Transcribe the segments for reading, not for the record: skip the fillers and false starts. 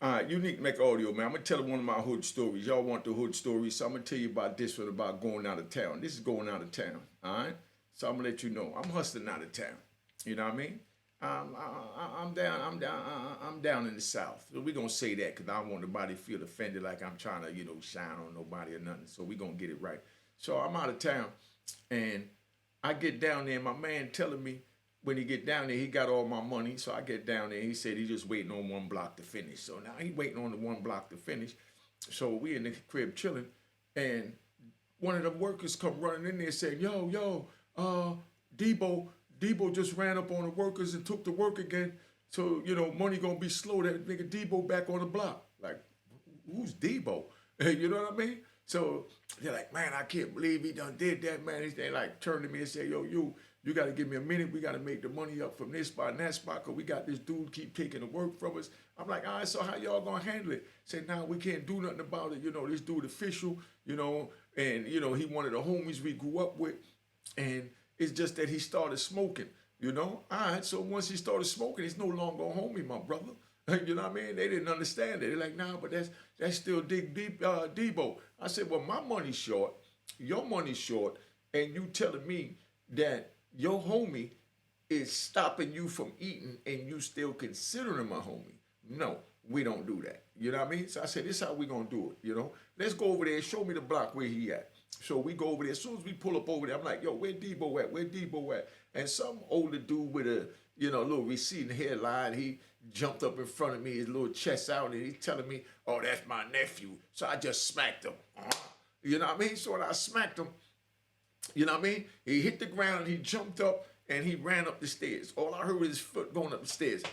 All right, unique Mecca audio, man. I'm gonna tell one of my hood stories. Y'all want the hood story, so I'm gonna tell you about this one about going out of town. This is going out of town, all right? So I'm gonna let you know I'm hustling out of town. You know what I mean? I'm down. I'm down in the South. So we gonna say that because I don't want nobody to feel offended like I'm trying to, shine on nobody or nothing. So we gonna get it right. So I'm out of town, and I get down there. My man telling me when he get down there, he got all my money. So I get down there. He said he just waiting on one block to finish. So now he waiting on the one block to finish. So we in the crib chilling, and one of the workers come running in there saying, Debo, Debo just ran up on the workers and took the work again. So, money gonna be slow. That nigga Debo back on the block. Like, who's Debo? You know what I mean? So they're like, man, I can't believe he done did that, man. They like turn to me and say, yo, you got to give me a minute. We got to make the money up from this spot and that spot because we got this dude keep taking the work from us. I'm like, all right, so how y'all going to handle it? Say, nah, we can't do nothing about it. This dude official, and, he one of the homies we grew up with. And it's just that he started smoking, All right, so once he started smoking, he's no longer a homie, my brother. You know what I mean? They didn't understand it. They're like, nah, but that's still Debo. I said, well, my money's short, your money's short, and you telling me that your homie is stopping you from eating and you still consider him a homie. No, we don't do that. You know what I mean? So I said, this is how we gonna do it, Let's go over there and show me the block where he at. So we go over there. As soon as we pull up over there, I'm like, yo, where Debo at? Where Debo at? And some older dude with a, little receding hairline, he jumped up in front of me, his little chest out, and he's telling me, oh, that's my nephew. So I just smacked him. You know what I mean? So when I smacked him, you know what I mean? He hit the ground and he jumped up and he ran up the stairs. All I heard was his foot going up the stairs.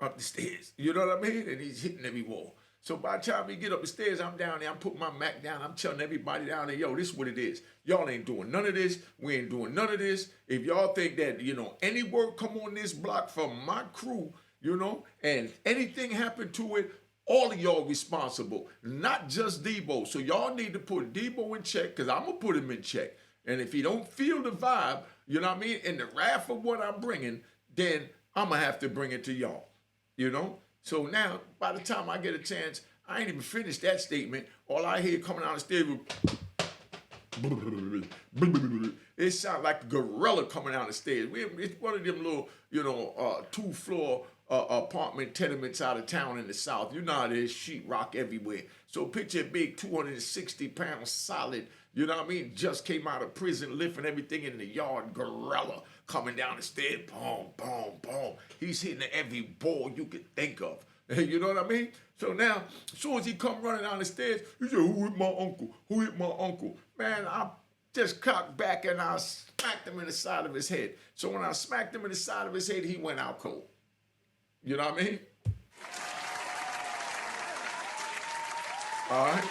Up the stairs. You know what I mean? And he's hitting every wall. So by the time we get up the stairs, I'm down there, I'm putting my Mac down, I'm telling everybody down there, yo, this is what it is. Y'all ain't doing none of this. We ain't doing none of this. If y'all think that, any work come on this block from my crew, and anything happen to it, all of y'all responsible, not just Debo. So y'all need to put Debo in check because I'm going to put him in check. And if he don't feel the vibe, you know what I mean, and the wrath of what I'm bringing, then I'm going to have to bring it to y'all, So now, by the time I get a chance, I ain't even finished that statement. All I hear coming out of the stairs was it sounds like a gorilla coming out of the stairs. It's one of them little, two-floor apartment tenements out of town in the South. You know how there's sheetrock everywhere. So picture a big 260-pound solid, you know what I mean, just came out of prison, lifting everything in the yard, gorilla coming down the stairs, boom, boom, boom. He's hitting every ball you could think of. You know what I mean? So now, as soon as he come running down the stairs, he said, who hit my uncle? Who hit my uncle? Man, I just cocked back and I smacked him in the side of his head. So when I smacked him in the side of his head, he went out cold. You know what I mean? All right.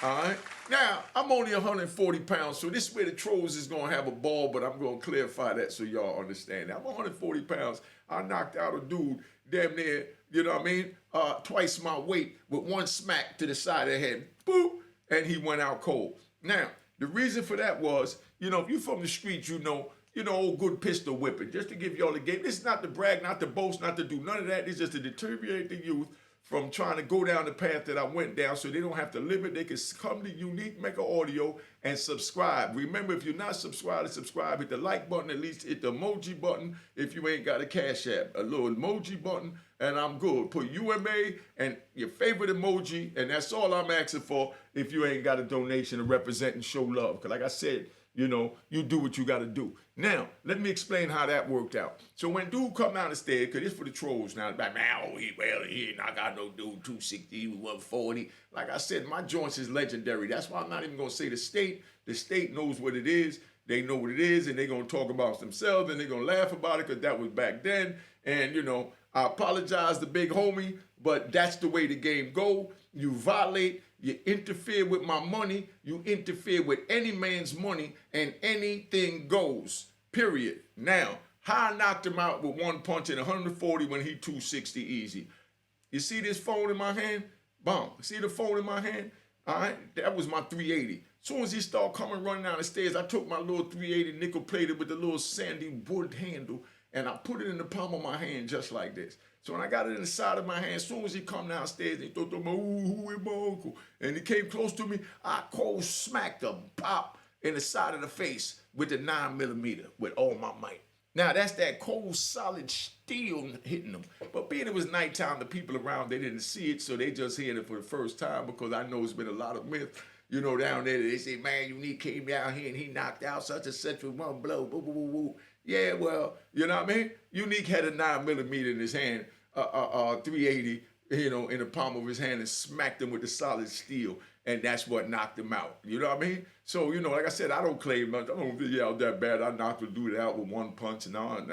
All right. Now, I'm only 140 pounds, so this is where the trolls is going to have a ball, but I'm going to clarify that so y'all understand that. I'm 140 pounds. I knocked out a dude damn near, you know what I mean, twice my weight with one smack to the side of the head. Boop, and he went out cold. Now, the reason for that was, if you're from the streets, old good pistol whipping. Just to give y'all a game. This is not to brag, not to boast, not to do none of that. It's just to deteriorate the youth from trying to go down the path that I went down so they don't have to live it. They can come to Unique Mecca Audio and subscribe. Remember, if you're not subscribed, subscribe. Hit the like button, at least hit the emoji button if you ain't got a Cash App. A little emoji button, and I'm good. Put UMA and your favorite emoji, and that's all I'm asking for if you ain't got a donation to represent and show love. Because like I said, you do what you got to do. Now, let me explain how that worked out. So when dude come down the stairs, because it's for the trolls now, like, man, he not got no dude 260, he was 140. Like I said, my joints is legendary. That's why I'm not even going to say the state. The state knows what it is. They know what it is, and they're going to talk about themselves, and they're going to laugh about it because that was back then. And, I apologize to big homie, but that's the way the game go. You violate, you interfere with my money, you interfere with any man's money, and anything goes, period. Now, how I knocked him out with one punch and 140 when he 260 easy. You see this phone in my hand? Boom. See the phone in my hand? All right, that was my 380. As soon as he started coming running down the stairs, I took my little 380 nickel plated with the little sandy wood handle, and I put it in the palm of my hand just like this. So when I got it in the side of my hand, as soon as he come downstairs, he thought to me, ooh, who is my uncle? And he came close to me, I cold smacked him, pop, in the side of the face with the 9mm with all my might. Now that's that cold, solid steel hitting them. But being it was nighttime, the people around, they didn't see it, so they just hearing it for the first time because I know it's been a lot of myth. You know, down there, they say, man, Unique came down here and he knocked out such and such with one blow, boo, boo, boo, boo. Yeah, well, you know what I mean? Unique had a 9mm in his hand, 380, you know, in the palm of his hand and smacked him with the solid steel. And that's what knocked him out. You know what I mean? So, you know, like I said, I don't claim much. I don't think out that bad. I knocked the dude out with one punch. No.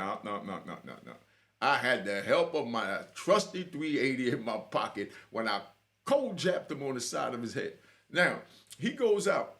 I had the help of my trusty 380 in my pocket when I cold jabbed him on the side of his head. Now, he goes out.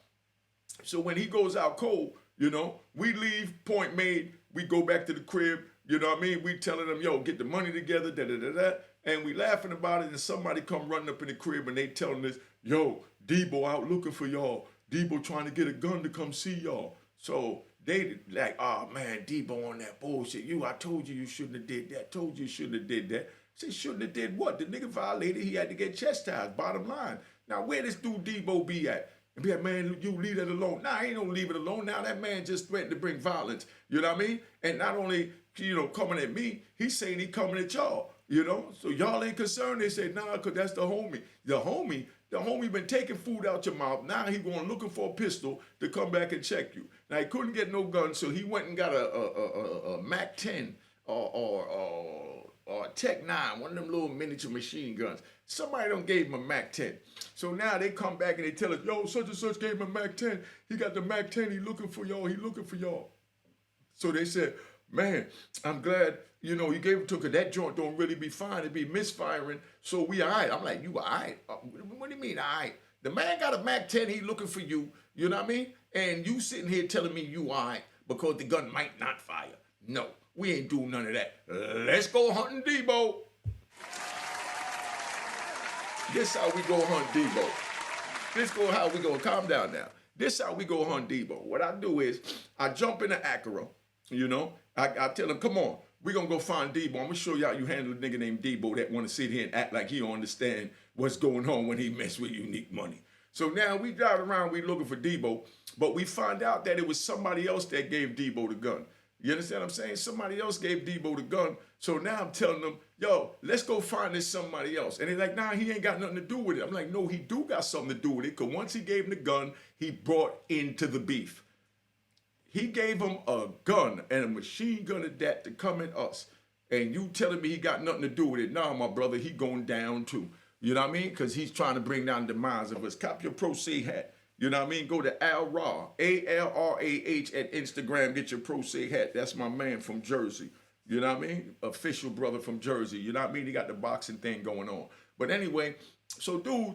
So when he goes out cold, you know, we leave, point made, we go back to the crib, you know what I mean? We telling them, yo, get the money together, da-da-da-da. And we laughing about it, and somebody come running up in the crib and they telling us, yo, Debo out looking for y'all. Debo trying to get a gun to come see y'all. So they like, oh man, Debo on that bullshit. I told you shouldn't have did that. Told you shouldn't have did that. Say, shouldn't have did what? The nigga violated, he had to get chastised, bottom line. Now, where this dude Debo be at? And be like, man, you leave that alone. Nah, I ain't gonna leave it alone. Now that man just threatened to bring violence. You know what I mean? And not only, you know, coming at me, he's saying he coming at y'all. You know? So y'all ain't concerned. They say, nah, because that's the homie. The homie been taking food out your mouth. Now he going looking for a pistol to come back and check you. Now he couldn't get no gun, so he went and got a Mac 10 or a Tech 9, one of them little miniature machine guns. Somebody done gave him a Mac 10. So now they come back and they tell us, yo, such and such gave him a Mac 10. He got the Mac 10, he looking for y'all. So they said, man, I'm glad, you know, you gave it to her, because that joint don't really be fine. It be misfiring, so we all right. I'm like, you all right? What do you mean all right? The man got a Mac 10, he looking for you, you know what I mean? And you sitting here telling me you all right because the gun might not fire. No, we ain't doing none of that. Let's go hunting Debo. This how we go hunt Debo. This go how we go, calm down now. This how we go hunt Debo. What I do is, I jump in the Acura, you know, I tell him, come on, we're going to go find Debo. I'm going to show you how you handle a nigga named Debo that want to sit here and act like he don't understand what's going on when he mess with Unique money. So now we drive around, we looking for Debo, but we find out that it was somebody else that gave Debo the gun. You understand what I'm saying? Somebody else gave Debo the gun. So now I'm telling them, yo, let's go find this somebody else. And they're like, nah, he ain't got nothing to do with it. I'm like, no, he do got something to do with it, because once he gave him the gun, he brought into the beef. He gave him a gun and a machine gun at that to come at us. And you telling me he got nothing to do with it. Nah, my brother, he going down too. You know what I mean? Because he's trying to bring down the demise of us. Cop your Pro Se hat. You know what I mean? Go to Al Rah, ALRAH at Instagram. Get your Pro Se hat. That's my man from Jersey. You know what I mean? Official brother from Jersey. You know what I mean? He got the boxing thing going on. But anyway, so dude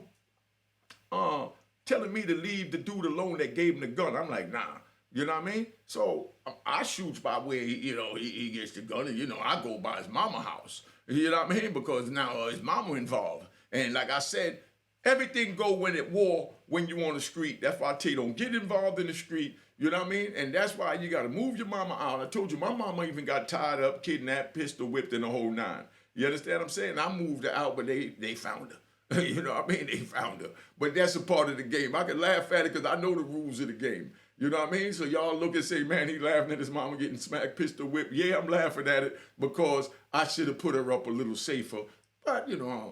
telling me to leave the dude alone that gave him the gun. I'm like, nah. You know what I mean? So I shoot by where, he gets the gun, and, I go by his mama house. You know what I mean? Because now his mama involved. And like I said, everything go when it war when you on the street. That's why I tell you, don't get involved in the street. You know what I mean? And that's why you got to move your mama out. I told you, my mama even got tied up, kidnapped, pistol whipped, and the whole nine. You understand what I'm saying? I moved her out, but they found her. You know what I mean? They found her. But that's a part of the game. I can laugh at it because I know the rules of the game. You know what I mean? So y'all look and say, man, he laughing at his mama getting smacked, pistol whipped. Yeah, I'm laughing at it because I should have put her up a little safer. But,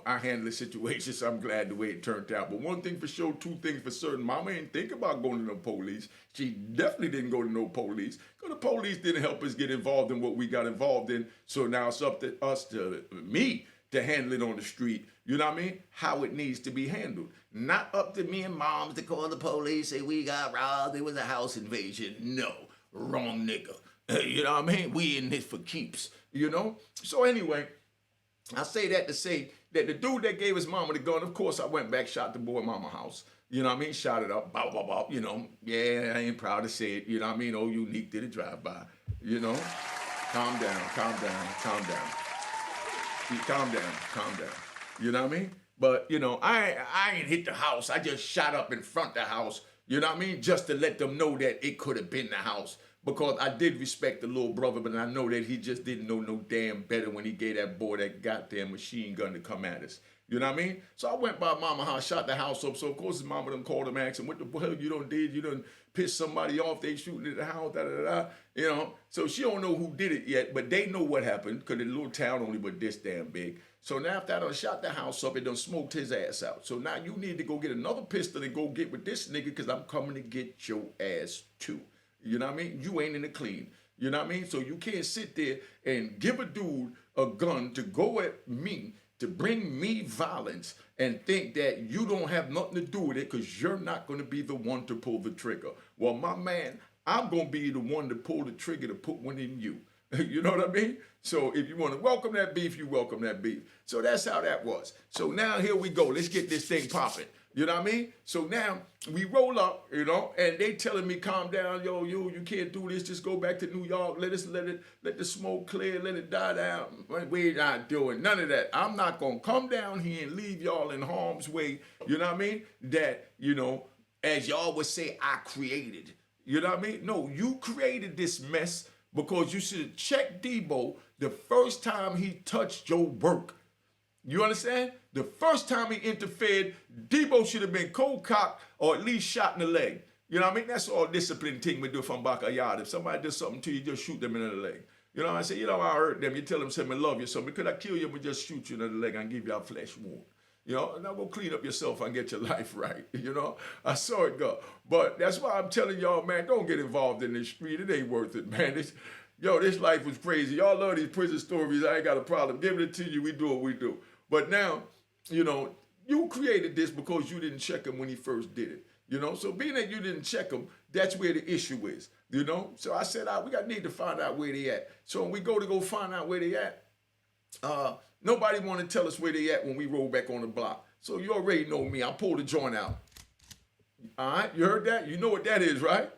I handle the situation, so I'm glad the way it turned out. But one thing for sure, two things for certain. Mama ain't think about going to no police. She definitely didn't go to no police, because the police didn't help us get involved in what we got involved in. So now it's up to me to handle it on the street. You know what I mean? How it needs to be handled. Not up to me and moms to call the police, say we got robbed, it was a house invasion. No, wrong nigga. You know what I mean? We in this for keeps, So anyway, I say that to say that the dude that gave his mama the gun, of course, I went back, shot the boy mama house. You know what I mean? Shot it up, bow, bow, bow, Yeah, I ain't proud to say it. You know what I mean? Oh, Unique did a drive-by, Calm down, calm down, calm down. Calm down, calm down. You know what I mean? But, I ain't hit the house. I just shot up in front of the house, you know what I mean? Just to let them know that it could have been the house. because I did respect the little brother, but I know that he just didn't know no damn better when he gave that boy that goddamn machine gun to come at us. You know what I mean? So I went by mama house, shot the house up. So of course his mama done called him, asking, what the hell you done did? You done pissed somebody off, they shooting at the house, da da da. You know? So she don't know who did it yet, but they know what happened, because the little town only but this damn big. So now after I done shot the house up, it done smoked his ass out. So now you need to go get another pistol and go get with this nigga, because I'm coming to get your ass too. You know what I mean? You ain't in the clean. You know what I mean? So you can't sit there and give a dude a gun to go at me, to bring me violence, and think that you don't have nothing to do with it because you're not going to be the one to pull the trigger. Well, my man, I'm going to be the one to pull the trigger to put one in you. You know what I mean? So if you want to welcome that beef, you welcome that beef. So that's how that was. So now here we go. Let's get this thing popping. You know what I mean? So now we roll up, you know, and they telling me, calm down, yo, you can't do this. Just go back to New York. Let the smoke clear. Let it die down. We're not doing none of that. I'm not going to come down here and leave y'all in harm's way. You know what I mean? That, you know, as y'all would say, I created. You know what I mean? No, you created this mess because you should have checked Debo the first time he touched your work. You understand? The first time he interfered, Debo should have been cold-cocked or at least shot in the leg. You know what I mean? That's all discipline thing we do from backyard. If somebody does something to you, just shoot them in the leg. You know what I say? You know, I hurt them. You tell them, say, I love you, something. Could I kill you, but just shoot you in the leg and give you a flesh wound? You know, now go clean up yourself and get your life right. You know, I saw it go. But that's why I'm telling y'all, man, don't get involved in this street. It ain't worth it, man. This life was crazy. Y'all love these prison stories. I ain't got a problem giving it to you. We do what we do. But now, you know, you created this because you didn't check him when he first did it. You know, so being that you didn't check him, that's where the issue is. You know, so I said, we need to find out where they at. So when we go find out where they at, nobody want to tell us where they at when we roll back on the block. So you already know me. I pulled the joint out. All right, you heard that? You know what that is, right?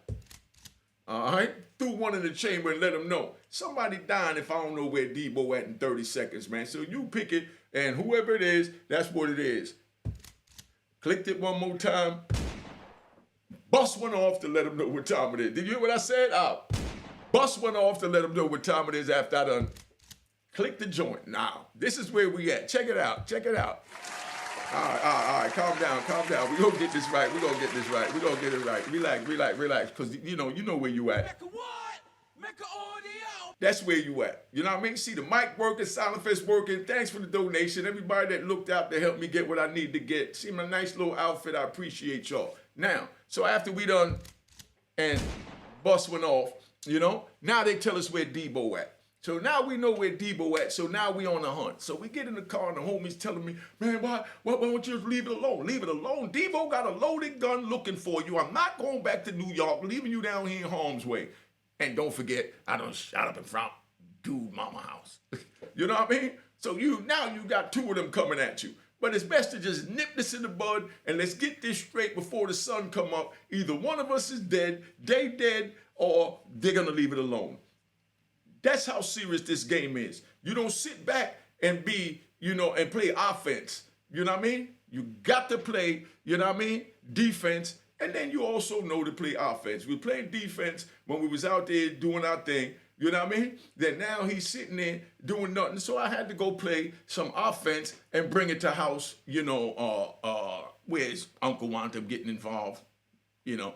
All right, threw one in the chamber and let them know. Somebody dying if I don't know where Debo at in 30 seconds, man. So you pick it, and whoever it is, that's what it is. Clicked it one more time. Bust one off to let them know what time it is. Did you hear what I said? Bust one off to let them know what time it is after I done click the joint. Now, this is where we at. Check it out. Check it out. All right. Calm down. We're going to get this right. We're going to get it right. Relax. Because you know where you at. Mecca what? Mecca audio. That's where you at. You know what I mean? See the mic working, sound effects working. Thanks for the donation. Everybody that looked out to help me get what I need to get. See my nice little outfit. I appreciate y'all. Now, so after we done and bust one off, you know, now they tell us where Debo at. So now we know where Debo at, so now we on the hunt. So we get in the car and the homie's telling me, man, why don't you just leave it alone? Leave it alone. Debo got a loaded gun looking for you. I'm not going back to New York, leaving you down here in harm's way. And don't forget, I done shot up in front dude mama house. You know what I mean? So now you got two of them coming at you. But it's best to just nip this in the bud and let's get this straight before the sun come up. Either one of us is dead, they dead, or they're gonna leave it alone. That's how serious this game is. You don't sit back and and play offense. You know what I mean? You got to play, you know what I mean, defense, and then you also know to play offense. We played defense when we was out there doing our thing, you know what I mean? Then now he's sitting there doing nothing, so I had to go play some offense and bring it to house, where's Uncle wound up getting involved? You know,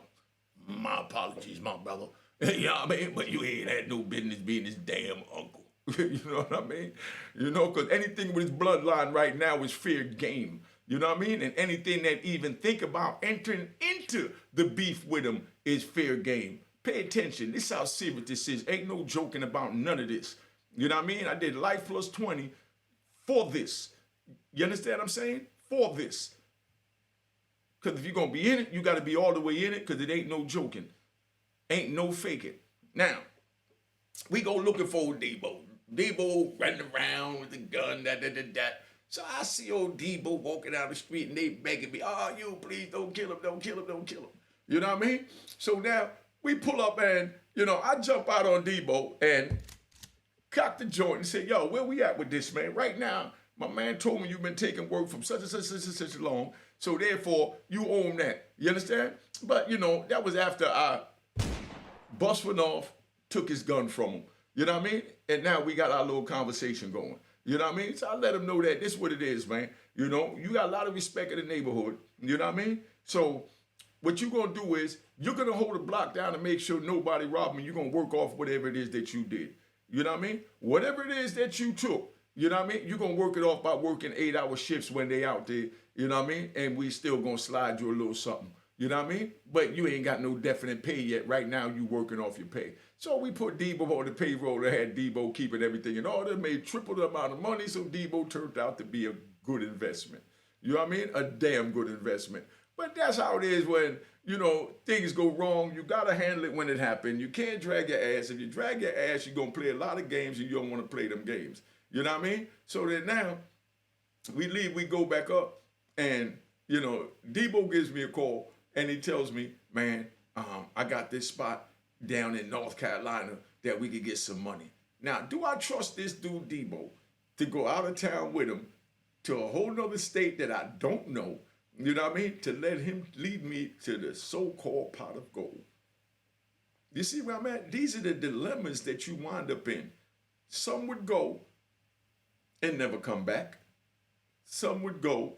my apologies, my brother. You know what I mean? But you ain't had no business being his damn uncle. You know what I mean? You know, because anything with his bloodline right now is fair game. You know what I mean? And anything that even think about entering into the beef with him is fair game. Pay attention. This is how serious this is. Ain't no joking about none of this. You know what I mean? I did life plus 20 for this. You understand what I'm saying? For this. Because if you're going to be in it, you got to be all the way in it because it ain't no joking. Ain't no faking. Now, we go looking for Debo. Debo running around with the gun, that. So I see old Debo walking down the street and they begging me, you please don't kill him. You know what I mean? So now we pull up and, I jump out on Debo and cock the joint and say, yo, where we at with this, man? Right now, my man told me you've been taking work from such and such long, so therefore you own that. You understand? But, that was after I bust one off, took his gun from him. You know what I mean? And now we got our little conversation going. You know what I mean? So I let him know that this is what it is, man. You know, you got a lot of respect in the neighborhood. You know what I mean? So what you're going to do is you're going to hold the block down and make sure nobody robbed me. You're going to work off whatever it is that you did. You know what I mean? Whatever it is that you took, you know what I mean? You're going to work it off by working 8-hour shifts when they out there. You know what I mean? And we still going to slide you a little something. You know what I mean? But you ain't got no definite pay yet. Right now, you working off your pay. So we put Debo on the payroll and had Debo keeping everything in order, made triple the amount of money, so Debo turned out to be a good investment. You know what I mean? A damn good investment. But that's how it is when, you know, things go wrong. You got to handle it when it happens. You can't drag your ass. If you drag your ass, you're going to play a lot of games and you don't want to play them games. You know what I mean? So then now, we leave, we go back up, and, you know, Debo gives me a call, and he tells me, man, I got this spot down in North Carolina that we could get some money. Now, do I trust this dude, Debo, to go out of town with him to a whole nother state that I don't know, you know what I mean, to let him lead me to the so-called pot of gold? You see where I'm at? These are the dilemmas that you wind up in. Some would go and never come back. Some would go,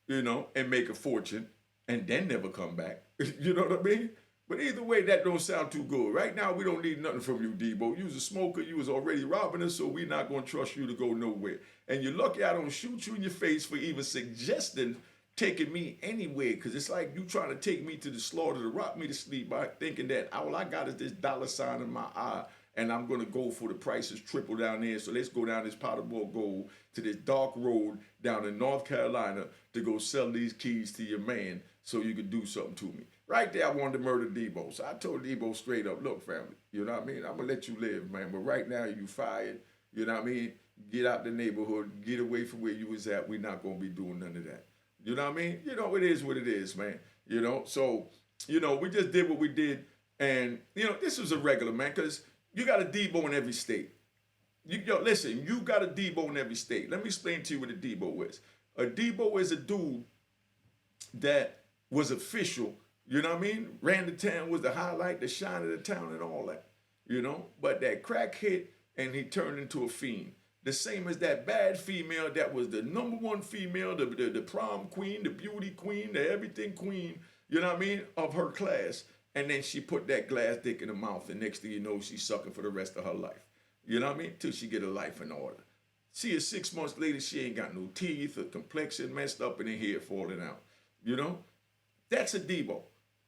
you know, and make a fortune and then never come back. You know what I mean? But either way, that don't sound too good. Right now, we don't need nothing from you, Debo. You was a smoker. You was already robbing us, so we're not going to trust you to go nowhere. And you're lucky I don't shoot you in your face for even suggesting taking me anywhere, because it's like you trying to take me to the slaughter to rock me to sleep by thinking that all I got is this dollar sign in my eye, and I'm going to go for the prices triple down there. So let's go down this pot of gold to this dark road down in North Carolina to go sell these keys to your man so you could do something to me. Right there, I wanted to murder Debo. So I told Debo straight up, look, family, you know what I mean? I'm going to let you live, man. But right now, you fired. You know what I mean? Get out the neighborhood. Get away from where you was at. We're not going to be doing none of that. You know what I mean? You know, it is what it is, man. You know, so, you know, we just did what we did. And, you know, this was a regular, man, because you got a Debo in every state. Listen, you got a Debo in every state. Let me explain to you what a Debo is. A Debo is a dude that was official, you know what I mean? Ran the town, was the highlight, the shine of the town and all that, you know? But that crack hit and he turned into a fiend. The same as that bad female that was the #1 female, the prom queen, the beauty queen, the everything queen, you know what I mean, of her class. And then she put that glass dick in her mouth, and next thing you know, she's sucking for the rest of her life. You know what I mean? Till she get her life in order. See her 6 months later, she ain't got no teeth, her complexion messed up, and her hair falling out. You know? That's a Debo,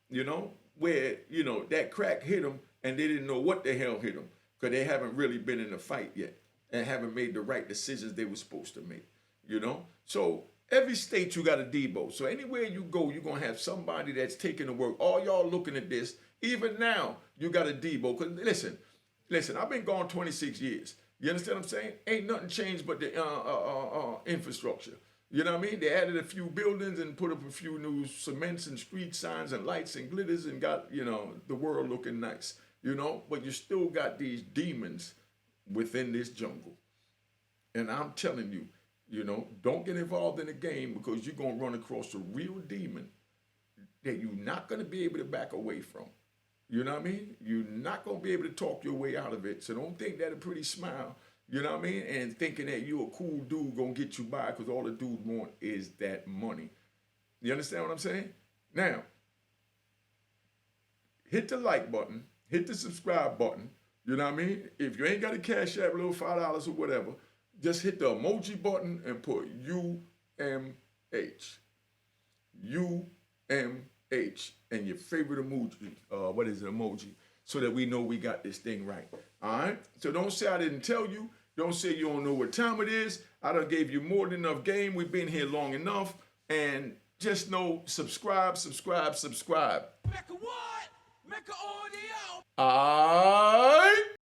you know, where, you know, that crack hit them and they didn't know what the hell hit them because they haven't really been in a fight yet and haven't made the right decisions they were supposed to make, you know? So every state you got a Debo. So anywhere you go, you're going to have somebody that's taking the work. All y'all looking at this, even now, you got a Debo. Because listen, I've been gone 26 years. You understand what I'm saying? Ain't nothing changed but the infrastructure. You know what I mean? They added a few buildings and put up a few new cements and street signs and lights and glitters and got, you know, the world looking nice, you know? But you still got these demons within this jungle. And I'm telling you, you know, don't get involved in the game because you're going to run across a real demon that you're not going to be able to back away from. You know what I mean? You're not going to be able to talk your way out of it. So don't think that a pretty smile, you know what I mean? And thinking that you a cool dude going to get you by because all the dude want is that money. You understand what I'm saying? Now, hit the like button, hit the subscribe button. You know what I mean? If you ain't got a Cash App, a little $5 or whatever, just hit the emoji button and put UMH. UMH. And your favorite emoji, emoji, so that we know we got this thing right. All right? So don't say I didn't tell you. Don't say you don't know what time it is. I done gave you more than enough game. We've been here long enough. And just know, subscribe. Mecca what? Mecca audio. All right.